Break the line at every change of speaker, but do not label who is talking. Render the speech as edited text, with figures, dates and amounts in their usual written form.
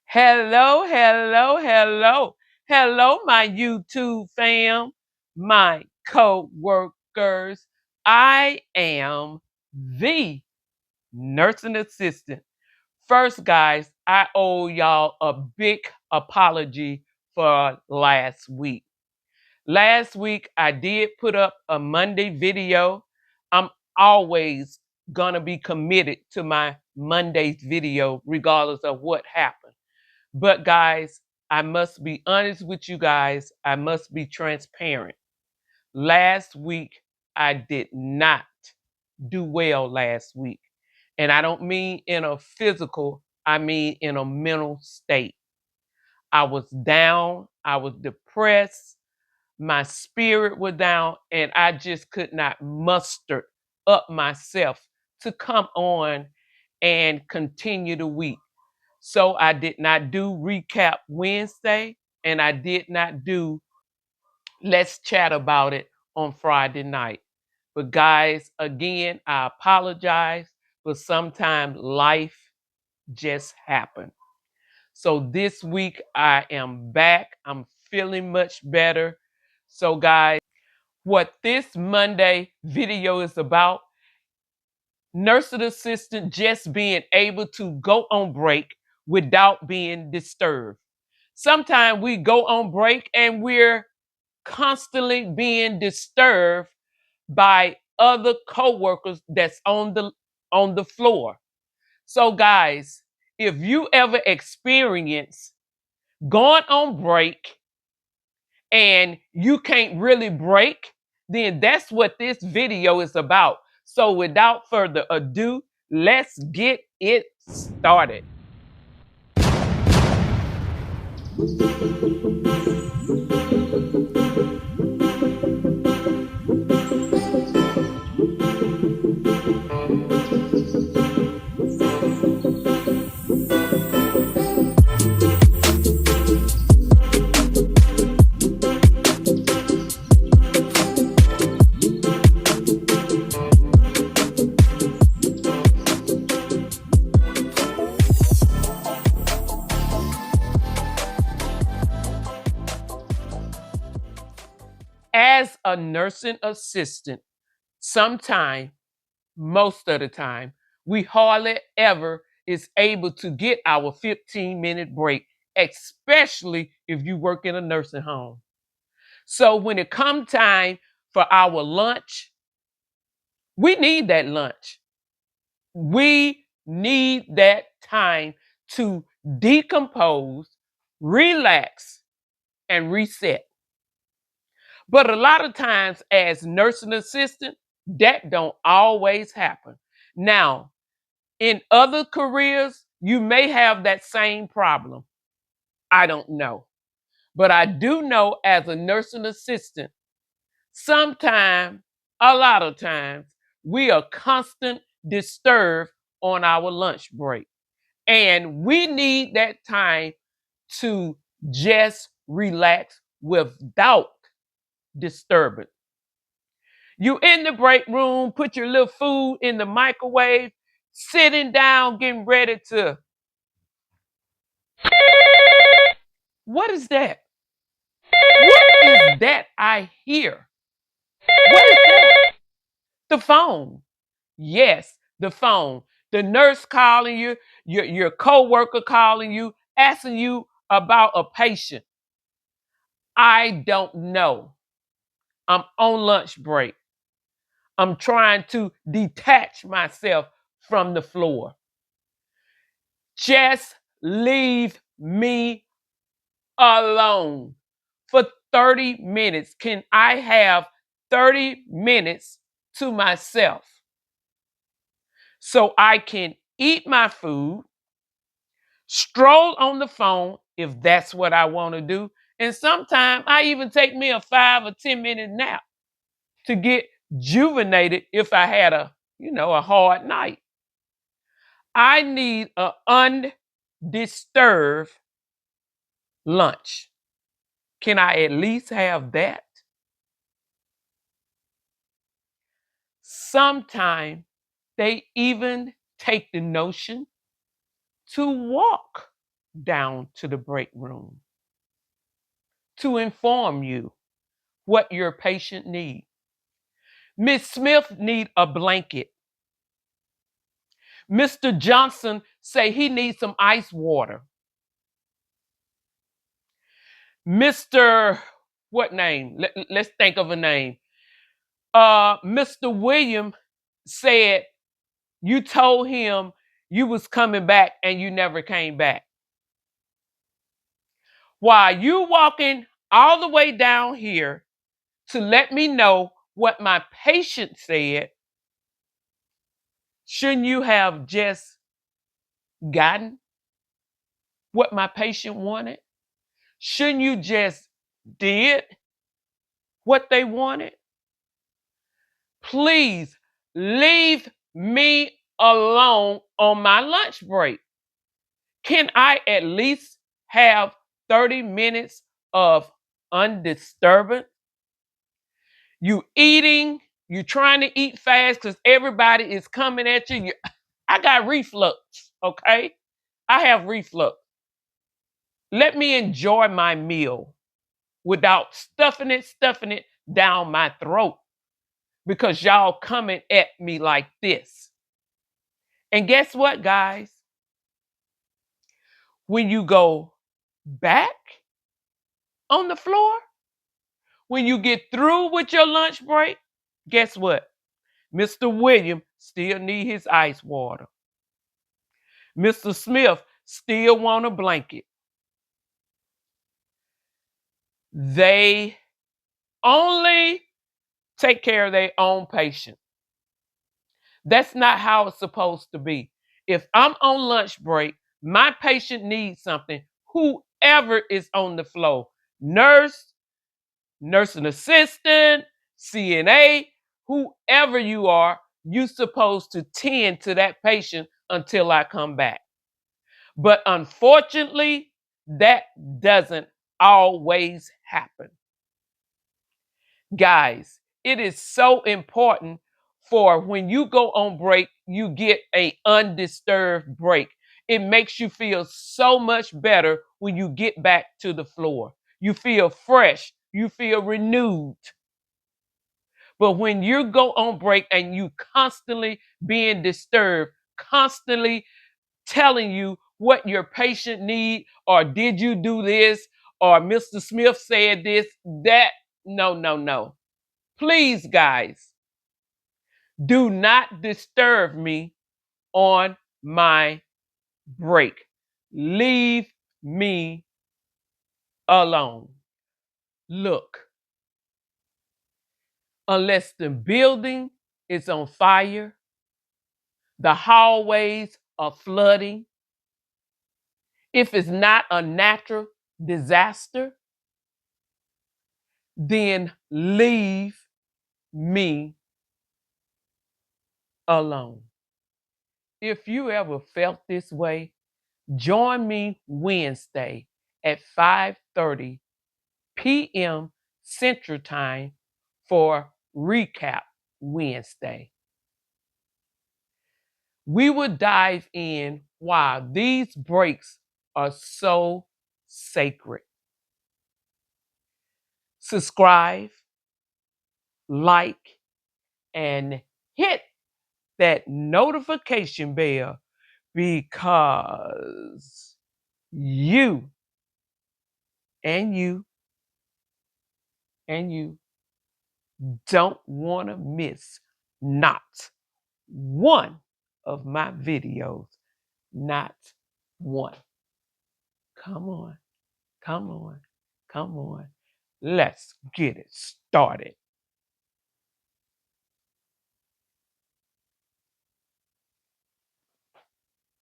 Hello, hello, hello. Hello, my YouTube fam, my co-workers. I am the nursing assistant. First, guys, I owe y'all a big apology for last week. Last week, I did put up a Monday video. I'm always gonna be committed to my Monday's video, regardless of what happened. But guys, I must be honest with you guys. I must be transparent. Last week, I did not do well last week. And I don't mean in a physical, I mean in a mental state. I was down, I was depressed, my spirit was down, and I just could not muster up myself to come on and continue the week. So I did not do recap Wednesday, and I did not do let's chat about it on Friday night. But guys, again, I apologize, but sometimes life just happens. So this week I am back. I'm feeling much better. So guys, what this Monday video is about, nursing assistant just being able to go on break without being disturbed. Sometimes we go on break and we're constantly being disturbed by other coworkers that's on the floor. So guys, if you ever experience going on break and you can't really break, then that's what this video is about. So without further ado, let's get it started. As a nursing assistant, sometime, most of the time, we hardly ever is able to get our 15-minute break, especially if you work in a nursing home. So when it come time for our lunch, we need that lunch. We need that time to decompose, relax, and reset. But a lot of times as nursing assistant, that don't always happen. Now, in other careers, you may have that same problem. I don't know. But I do know as a nursing assistant, sometimes, a lot of times, we are constant disturbed on our lunch break. And we need that time to just relax without disturbance. You in the break room, put your little food in the microwave, sitting down, getting ready to. What is that? What is that I hear? What is that? The phone. Yes, the phone. The nurse calling you, your co-worker calling you, asking you about a patient. I don't know. I'm on lunch break. I'm trying to detach myself from the floor. Just leave me alone for 30 minutes. Can I have 30 minutes to myself so I can eat my food, stroll on the phone if that's what I want to do? And sometimes I even take me a 5 or 10 minute nap to get juvenated if I had a hard night. I need an undisturbed lunch. Can I at least have that? Sometimes they even take the notion to walk. down to the break room to inform you what your patient needs. Miss Smith need a blanket. Mr. Johnson say he needs some ice water. Mr. What name? Let's think of a name. Mr. William said you told him you was coming back and you never came back. While you walking all the way down here to let me know what my patient said, shouldn't you have just gotten what my patient wanted? Shouldn't you just did what they wanted? Please leave me alone on my lunch break. Can I at least have 30 minutes of undisturbed? You eating, you trying to eat fast because everybody is coming at you. I got reflux, okay? I have reflux. Let me enjoy my meal without stuffing it down my throat because y'all coming at me like this. And guess what, guys? When you go back on the floor, when you get through with your lunch break, guess what? Mr. William still need his ice water. Mr. Smith still want a blanket. They only take care of their own patient. That's not how it's supposed to be. If I'm on lunch break, my patient needs something, whoever is on the floor, nurse, nursing assistant, CNA, whoever you are, you're supposed to tend to that patient until I come back. But unfortunately, that doesn't always happen. Guys, it is so important for when you go on break, you get an undisturbed break. It makes you feel so much better when you get back to the floor. You feel fresh, you feel renewed. But when you go on break and you constantly being disturbed, constantly telling you what your patient need, or did you do this, or Mr. Smith said this, that, no. Please, guys, do not disturb me on my break. Leave me alone. Look, unless the building is on fire, the hallways are flooding, if it's not a natural disaster, then leave me alone. If you ever felt this way, join me Wednesday at 5:30 p.m. Central Time for Recap Wednesday. We will dive in why these breaks are so sacred. Subscribe, like, and hit that notification bell because you and you and you don't want to miss not one of my videos. Not one. Come on, come on, come on. Let's get it started.